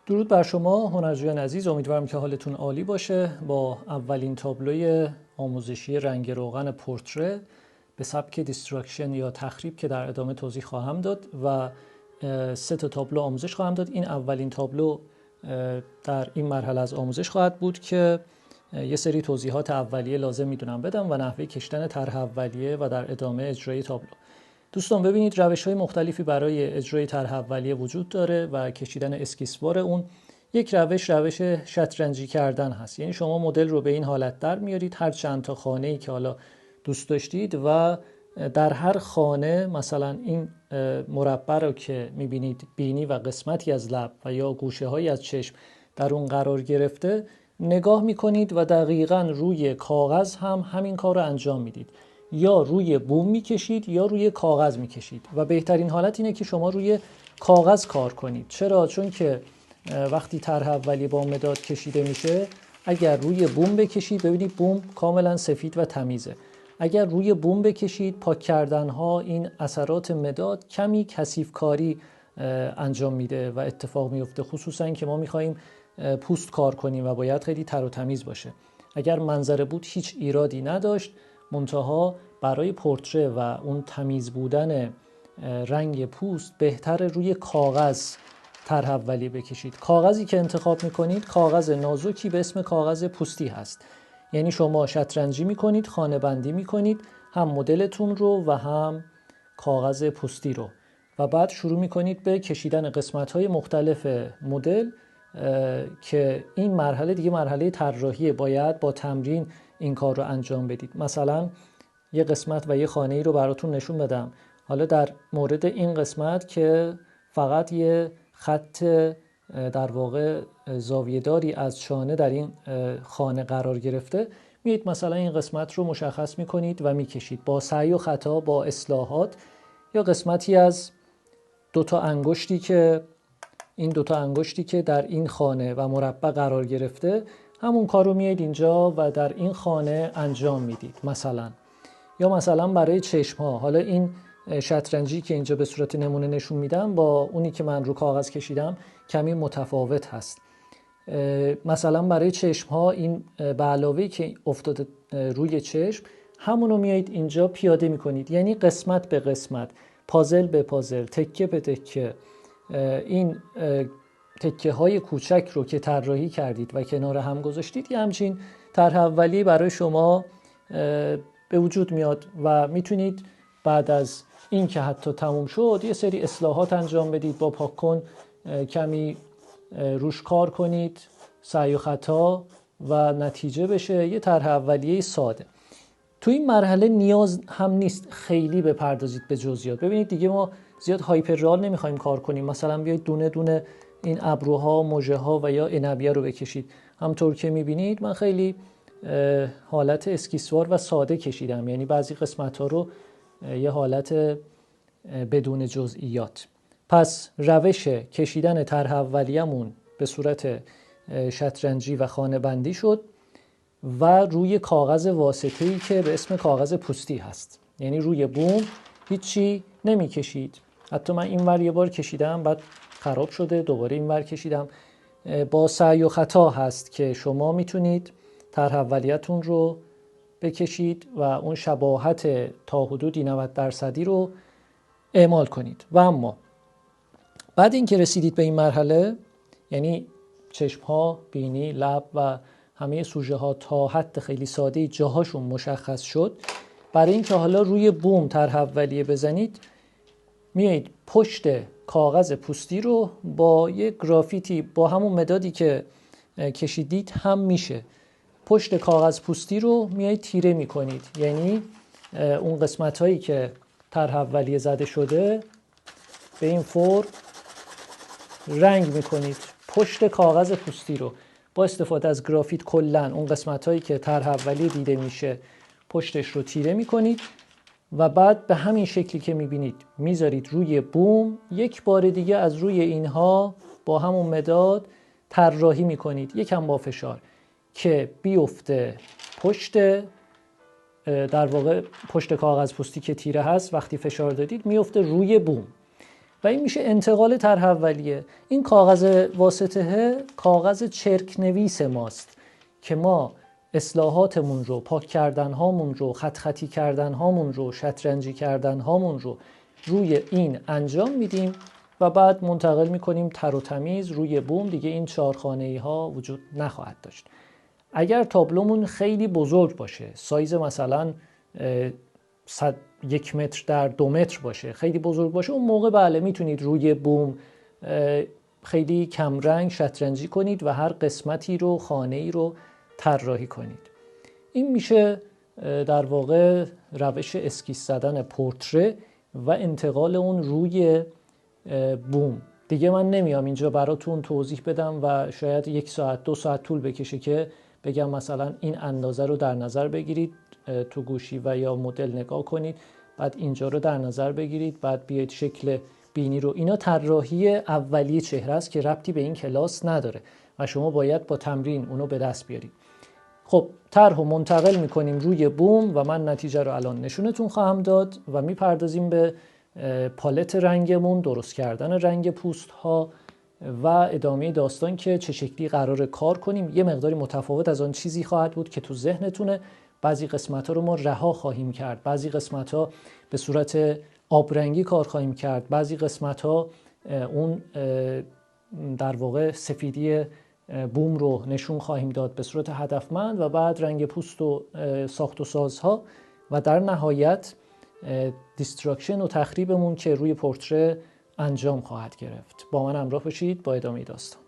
درود بر شما هنرجویان عزیز، امیدوارم که حالتون عالی باشه. با اولین تابلوی آموزشی رنگ روغن پورتره به سبک دیستراکشن یا تخریب که در ادامه توضیح خواهم داد و 3 تابلو آموزش خواهم داد. این اولین تابلو در این مرحله از آموزش خواهد بود که یه سری توضیحات اولیه لازم میدونم بدم و نحوه کشیدن طرح اولیه و در ادامه اجرای تابلو. دوستان ببینید روش‌های مختلفی برای اجرای طرح اولیه وجود داره و کشیدن اسکیسوار اون یک روش شطرنجی کردن هست. یعنی شما مدل رو به این حالت در میارید، هر چند تا خانه‌ای که حالا دوست داشتید و در هر خانه مثلا این مربع رو که میبینید بینی و قسمتی از لب و یا گوشه‌هایی از چشم در اون قرار گرفته نگاه میکنید و دقیقاً روی کاغذ هم همین کار رو انجام میدید. یا روی بوم میکشید یا روی کاغذ میکشید و بهترین حالت اینه که شما روی کاغذ کار کنید. چرا؟ چون که وقتی طرح اولیه با مداد کشیده میشه، اگر روی بوم بکشید، ببینید بوم کاملا سفید و تمیزه، اگر روی بوم بکشید پاک کردن ها این اثرات مداد کمی کثیف کاری انجام میده و اتفاق میفته، خصوصا که ما میخوایم پوست کار کنیم و باید خیلی تر و تمیز باشه. اگر منظره بود هیچ ایرادی نداشت، منتها برای پورتره و اون تمیز بودن رنگ پوست بهتر روی کاغذ طرح اولیه بکشید. کاغذی که انتخاب میکنید کاغذ نازکی به اسم کاغذ پوستی هست. یعنی شما شطرنجی میکنید، خانه بندی میکنید هم مدلتون رو و هم کاغذ پوستی رو و بعد شروع میکنید به کشیدن قسمت‌های مختلف مدل که این مرحله دیگه مرحله طراحیه، باید با تمرین این کار رو انجام بدید. مثلا یه قسمت و یه خانه‌ای رو براتون نشون بدم. حالا در مورد این قسمت که فقط یه خط در واقع زاویه‌داری از شانه در این خانه قرار گرفته، میید مثلا این قسمت رو مشخص میکنید و میکشید با سعی و خطا، با اصلاحات. یا قسمتی از دوتا انگشتی که این دوتا انگشتی که در این خانه و مربع قرار گرفته، همون کار رو میید اینجا و در این خانه انجام میدید مثلا. یا مثلا برای چشم ها، حالا این شطرنجی که اینجا به صورت نمونه نشون میدم با اونی که من رو کاغذ کشیدم کمی متفاوت هست. مثلا برای چشم ها این به علاوه که افتاده روی چشم، همونو میایید اینجا پیاده میکنید. یعنی قسمت به قسمت، پازل به پازل، تکه به تکه، این تکه های کوچک رو که طراحی کردید و کنار هم گذاشتید، یه همچین طرح اولیه برای شما به وجود میاد و میتونید بعد از این که حتی تموم شد یه سری اصلاحات انجام بدید، با پاک کمی روش کار کنید، سعی و خطا و نتیجه بشه یه طرح اولیه ساده. تو این مرحله نیاز هم نیست خیلی بپردازید به جزئیات. ببینید دیگه ما زیاد هایپر رئال نمیخوایم کار کنیم. مثلا بیایید دونه دونه این ابروها، مژه ها و یا عنبیه رو بکشید. همطور که میبینید من خیلی حالت اسکیسوار و ساده کشیدم، یعنی بعضی قسمت ها رو یه حالت بدون جزئیات. پس روش کشیدن طرح اولیه‌مون به صورت شطرنجی و خانه بندی شد و روی کاغذ واسطه‌ای که به اسم کاغذ پوستی هست. یعنی روی بوم هیچی نمی کشید. حتی من این ور یه بار کشیدم بعد خراب شده، دوباره این ور کشیدم. با سعی و خطا هست که شما میتونید طرح اولیه‌تون رو بکشید و اون شباهت تا حدودی 90% رو اعمال کنید. و اما بعد این که رسیدید به این مرحله، یعنی چشم‌ها، بینی، لب و همه سوژه ها تا حد خیلی ساده جاهاشون مشخص شد، برای اینکه حالا روی بوم طرح اولیه بزنید، میایید پشت کاغذ پوستی رو با یک گرافیتی با همون مدادی که کشیدید هم میشه، پشت کاغذ پوستی رو میایید تیره میکنید. یعنی اون قسمت هایی که طرح اولیه زده شده به این فرم رنگ میکنید. پشت کاغذ پوستی رو با استفاده از گرافیت کلن اون قسمت هایی که طرح اولیه دیده میشه پشتش رو تیره میکنید و بعد به همین شکلی که میبینید میذارید روی بوم. یک بار دیگه از روی اینها با همون مداد طراحی میکنید، یکم با فشار، که بیفته پشت در واقع پشت کاغذ پوستی که تیره هست، وقتی فشار دادید میفته روی بوم و این میشه انتقال طرح اولیه. این کاغذ واسطه کاغذ چرک نویس ماست که ما اصلاحاتمون رو، پاک کردن هامون رو، خط خطی کردن هامون رو، شطرنجی کردن هامون رو روی این انجام میدیم و بعد منتقل میکنیم تر و تمیز روی بوم. دیگه این 4 خانه‌ای ها وجود نخواهد داشت. اگر تابلومون خیلی بزرگ باشه، سایز مثلا 1 متر در 2 متر باشه، خیلی بزرگ باشه، اون موقع بله میتونید روی بوم خیلی کمرنگ شطرنجی کنید و هر قسمتی رو، خانه‌ای رو طراحی کنید. این میشه در واقع روش اسکیس زدن پورتره و انتقال اون روی بوم. دیگه من نمیام اینجا براتون توضیح بدم و شاید 1 ساعت 2 ساعت طول بکشه که بگم مثلا این اندازه رو در نظر بگیرید، تو گوشی و یا مدل نگاه کنید، بعد اینجا رو در نظر بگیرید، بعد بیاید شکل بینی رو. اینا طراحی اولیه چهره است که ربطی به این کلاس نداره و شما باید با تمرین اونو به دست بیارید. خب طرح رو منتقل میکنیم روی بوم و من نتیجه رو الان نشونتون خواهم داد و میپردازیم به پالت رنگمون، درست کردن رنگ پوست ها و ادامه داستان که چه شکلی قراره کار کنیم. یه مقداری متفاوت از آن چیزی خواهد بود که تو ذهنتونه. بعضی قسمت ها رو ما رها خواهیم کرد، بعضی قسمت ها به صورت آبرنگی کار خواهیم کرد، بعضی قسمت ها اون در واقع سفیدی بوم رو نشون خواهیم داد به صورت هدفمند و بعد رنگ پوست و ساخت و سازها و در نهایت دیستراکشن و تخریبمون که روی پورتره انجام خواهد گرفت. با من همراه باشید با ادامه داستان.